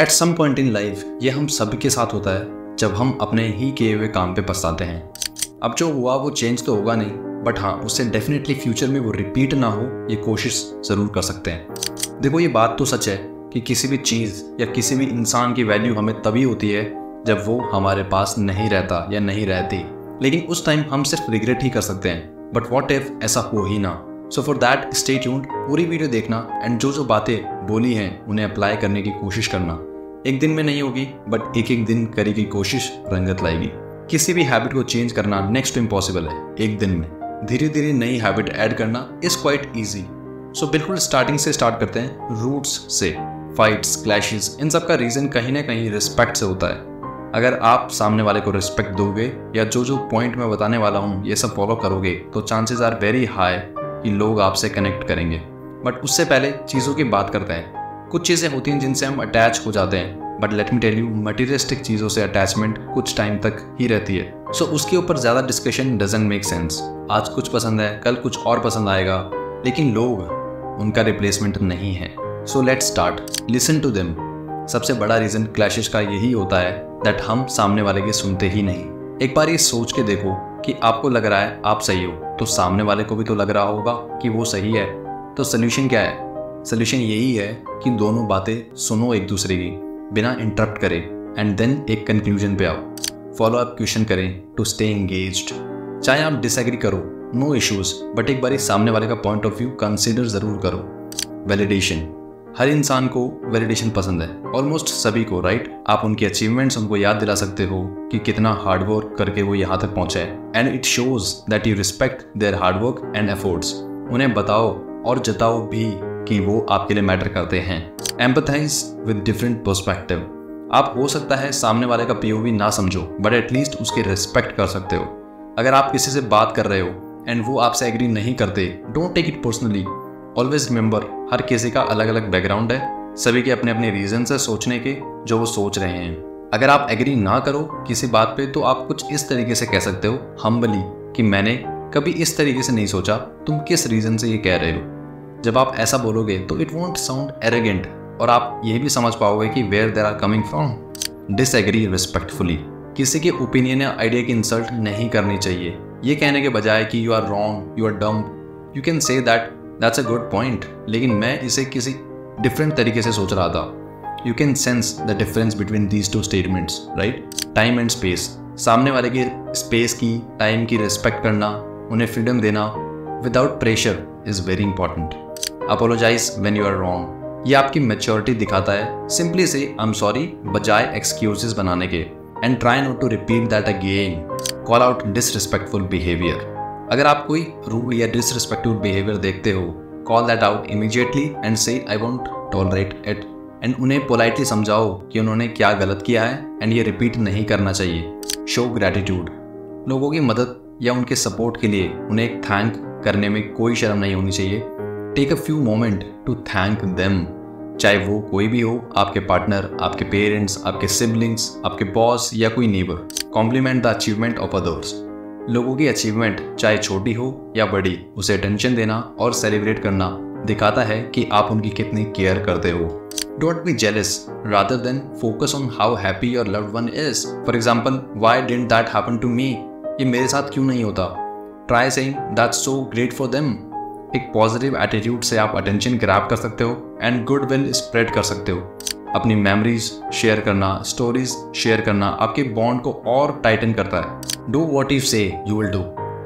Eight some point in life ये हम सब के साथ होता है जब हम अपने ही किए हुए काम पे पछताते हैं। अब जो हुआ वो चेंज तो होगा नहीं, बट हाँ उससे डेफिनेटली फ्यूचर में वो रिपीट ना हो ये कोशिश ज़रूर कर सकते हैं। देखो ये बात तो सच है कि किसी भी चीज़ या किसी भी इंसान की वैल्यू हमें तभी होती है जब वो हमारे पास नहीं रहता या नहीं रहती, लेकिन उस टाइम हम सिर्फ रिग्रेट ही कर सकते हैं। बट व्हाट इफ ऐसा हो ही ना। So for that stay tuned, पूरी वीडियो देखना एंड जो बातें बोली हैं उन्हें अप्लाई करने की कोशिश करना। एक दिन में नहीं होगी बट एक एक दिन करी की कोशिश रंगत लाएगी। किसी भी हैबिट को चेंज करना नेक्स्ट टू इम्पॉसिबल है एक दिन में। धीरे धीरे नई हैबिट ऐड करना इज क्वाइट ईजी। सो बिल्कुल स्टार्टिंग से स्टार्ट करते हैं, रूट्स से। फाइट्स, क्लैशेस, इन सब का रीजन कहीं ना कहीं रिस्पेक्ट से होता है। अगर आप सामने वाले को रिस्पेक्ट दोगे या जो पॉइंट मैं बताने वाला हूँ ये सब फॉलो करोगे तो चांसेस आर वेरी हाई कि लोग आपसे कनेक्ट करेंगे। बट उससे पहले चीज़ों की बात करते हैं। कुछ चीज़ें होती हैं जिनसे हम अटैच हो जाते हैं, but let me tell you, materialistic चीज़ों से अटैचमेंट कुछ टाइम तक ही रहती है। सो उसके ऊपर ज़्यादा डिस्कशन डजंट मेक सेंस। आज कुछ पसंद है, कल कुछ और पसंद आएगा, लेकिन लोग उनका रिप्लेसमेंट नहीं है। So let's start, listen to them. सबसे बड़ा रीज़न क्लैशेस का यही होता है दैट हम सामने वाले की सुनते ही नहीं। एक बार ये सोच के देखो कि आपको लग रहा है आप सही हो, तो सामने वाले को भी तो लग रहा होगा कि वो सही है। तो सोल्यूशन क्या है? सोल्यूशन यही है कि दोनों बातें सुनो एक दूसरे की, बिना इंटरप्ट करें, एंड देन एक कंक्लूजन पे आओ। फॉलो अप क्वेश्चन करें टू स्टे एंगेज्ड। चाहे आप डिसएग्री करो, नो इश्यूज, बट एक बार सामने वाले का पॉइंट ऑफ व्यू कंसिडर जरूर करो। वैलिडेशन, हर इंसान को वैलिडेशन पसंद है, ऑलमोस्ट सभी को, राइट? आप उनकी अचीवमेंट्स उनको याद दिला सकते हो कि कितना हार्डवर्क करके वो यहाँ तक पहुंचे हैं, and it shows that you respect their hard work and efforts. उन्हें बताओ और जताओ भी कि वो आपके लिए मैटर करते हैं। Empathise with different perspective. आप हो सकता है सामने वाले का पीओवी ना समझो, बट एटलीस्ट उसके रिस्पेक्ट कर सकते हो। अगर आप किसी से बात कर रहे हो एंड वो आपसे एग्री नहीं करते, don't take it personally. Always remember, हर किसी का अलग अलग बैकग्राउंड है, सभी के अपने अपने रीजंस है सोचने के जो वो सोच रहे हैं। अगर आप एग्री ना करो किसी बात पे तो आप कुछ इस तरीके से कह सकते हो हम्बली कि मैंने कभी इस तरीके से नहीं सोचा, तुम किस रीजन से ये कह रहे हो। जब आप ऐसा बोलोगे तो इट वोंट साउंड एरोगेंट, और आप ये भी समझ पाओगे कि where there are coming from. Disagree respectfully. किसी के ओपिनियन या आइडिया की इंसल्ट नहीं करनी चाहिए। ये कहने के बजाय कि you are wrong, you are dumb, you can say that's a good point, लेकिन मैं इसे किसी डिफरेंट तरीके से सोच रहा था। You can sense the difference between these two statements, right? Time and space. सामने वाले की स्पेस की, टाइम की रिस्पेक्ट करना, उन्हें फ्रीडम देना without pressure is very important. Apologise when you are wrong. ये आपकी मैच्योरिटी दिखाता है। Simply say I am sorry बजाय एक्सक्यूजेस बनाने के, and try not to repeat that again. Call out disrespectful behaviour. अगर आप कोई रूड या डिसरिस्पेक्टफुल बिहेवियर देखते हो, call that out immediately and say I won't tolerate it, and उन्हें पोलाइटली समझाओ कि उन्होंने क्या गलत किया है एंड ये रिपीट नहीं करना चाहिए। Show gratitude. लोगों की मदद या उनके सपोर्ट के लिए उन्हें एक थैंक करने में कोई शर्म नहीं होनी चाहिए। Take a few moment to thank them, चाहे वो कोई भी हो, आपके पार्टनर, आपके पेरेंट्स, आपके सिबलिंग्स, आपके बॉस या कोई neighbour. Compliment the achievement of others. लोगों की अचीवमेंट चाहे छोटी हो या बड़ी, उसे अटेंशन देना और सेलिब्रेट करना दिखाता है कि आप उनकी कितनी केयर करते हो। Don't be jealous, rather than focus on how happy your loved one is. For example, why didn't that happen to me? ये मेरे साथ क्यों नहीं होता? Try saying that's so great for them. एक पॉजिटिव एटीट्यूड से आप अटेंशन ग्रैब कर सकते हो एंड गुडविल स्प्रेड कर सकते हो। अपनी मेमोरीज शेयर करना, स्टोरीज शेयर करना आपके बॉन्ड को और टाइटन करता है। Do what you say you will do.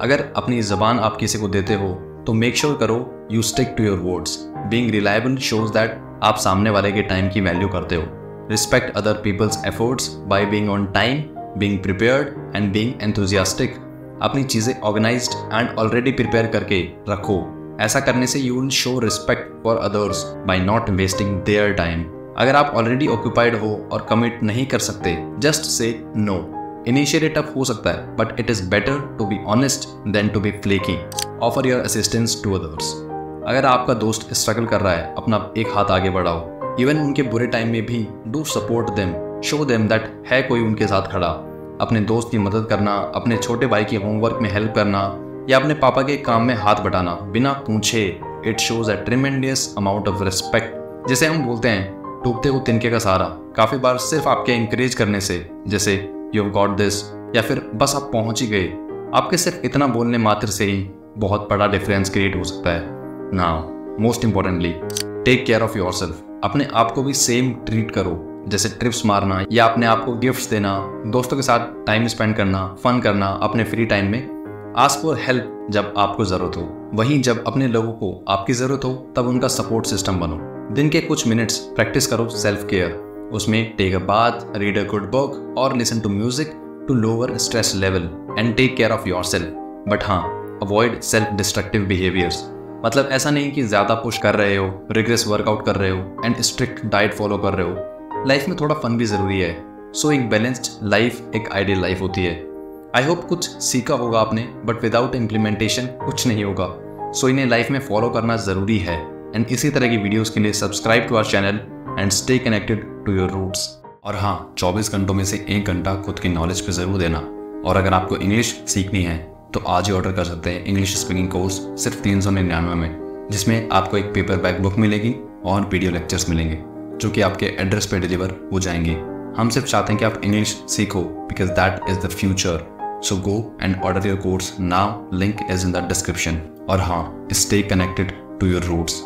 अगर अपनी जबान आप किसी को देते हो तो मेक श्योर करो you stick to your words. Being reliable shows that आप सामने वाले के टाइम की वैल्यू करते हो। Respect other people's efforts by being on time, being prepared and being enthusiastic. अपनी चीज़ें ऑर्गेनाइज्ड एंड ऑलरेडी प्रिपेयर करके रखो। ऐसा करने से you will show respect for others by not wasting their time. अगर आप ऑलरेडी ऑक्यूपाइड हो और कमिट नहीं कर सकते, just say no. Initiate tough हो सकता है, but it is better to be honest than to be flaky. Offer your assistance to others. अगर आपका दोस्त स्ट्रगल कर रहा है, अपना एक हाथ आगे बढ़ाओ। इवन उनके बुरे टाइम में भी do support them, show them that है कोई उनके साथ खड़ा। अपने दोस्त की मदद करना, अपने छोटे भाई की होमवर्क में हेल्प करना या अपने पापा के काम में हाथ बटाना बिना पूछे, it shows a tremendous amount of respect. जैसे हम बोलते हैं टूटते हुए तिनके का सहारा काफी बार सिर्फ आपके इंकरेज करने से, जैसे यू हैव गॉट दिस या फिर बस आप पहुंच ही गए, आपके सिर्फ इतना बोलने मात्र से ही बहुत बड़ा डिफरेंस क्रिएट हो सकता है। Now most importantly, take care of yourself. अपने आप को भी सेम ट्रीट करो, जैसे ट्रिप्स मारना या अपने आप को गिफ्ट्स देना, दोस्तों के साथ टाइम स्पेंड करना, फन करना अपने फ्री टाइम में। आस्क फॉर हेल्प जब आपको जरूरत हो, वहीं जब अपने लोगों को आपकी जरूरत हो तब उनका सपोर्ट सिस्टम बनो। दिन के कुछ मिनट्स प्रैक्टिस करो सेल्फ केयर, उसमें take a bath, read a good book और listen to music to lower stress level and take care of yourself. But हाँ, अवॉइड सेल्फ डिस्ट्रक्टिव बिहेवियर्स। मतलब ऐसा नहीं कि ज्यादा पुश कर रहे हो, रिग्रेस वर्कआउट कर रहे हो एंड स्ट्रिक्ट डाइट फॉलो कर रहे हो। लाइफ में थोड़ा फन भी जरूरी है। सो एक बैलेंस्ड लाइफ एक आइडियल लाइफ होती है। आई होप कुछ सीखा होगा आपने, बट विदाउट इम्प्लीमेंटेशन कुछ नहीं होगा। सो इन्हें लाइफ में फॉलो करना जरूरी है। एंड इसी तरह की वीडियोस के लिए subscribe to our channel and stay connected to your roots. और हाँ, 24 घंटों में से 1 घंटा खुद की नॉलेज पे जरूर देना। और अगर आपको इंग्लिश सीखनी है तो आज ही ऑर्डर कर सकते हैं इंग्लिश स्पीकिंग कोर्स सिर्फ 399 में, जिसमें आपको एक पेपर बैक बुक मिलेगी और वीडियो लेक्चर्स मिलेंगे जो कि आपके एड्रेस पे डिलीवर हो जाएंगे। हम सिर्फ चाहते हैं कि आप इंग्लिश सीखो, because that is the future. So go and order your course now, link is in the description. और हाँ, stay connected to your roots.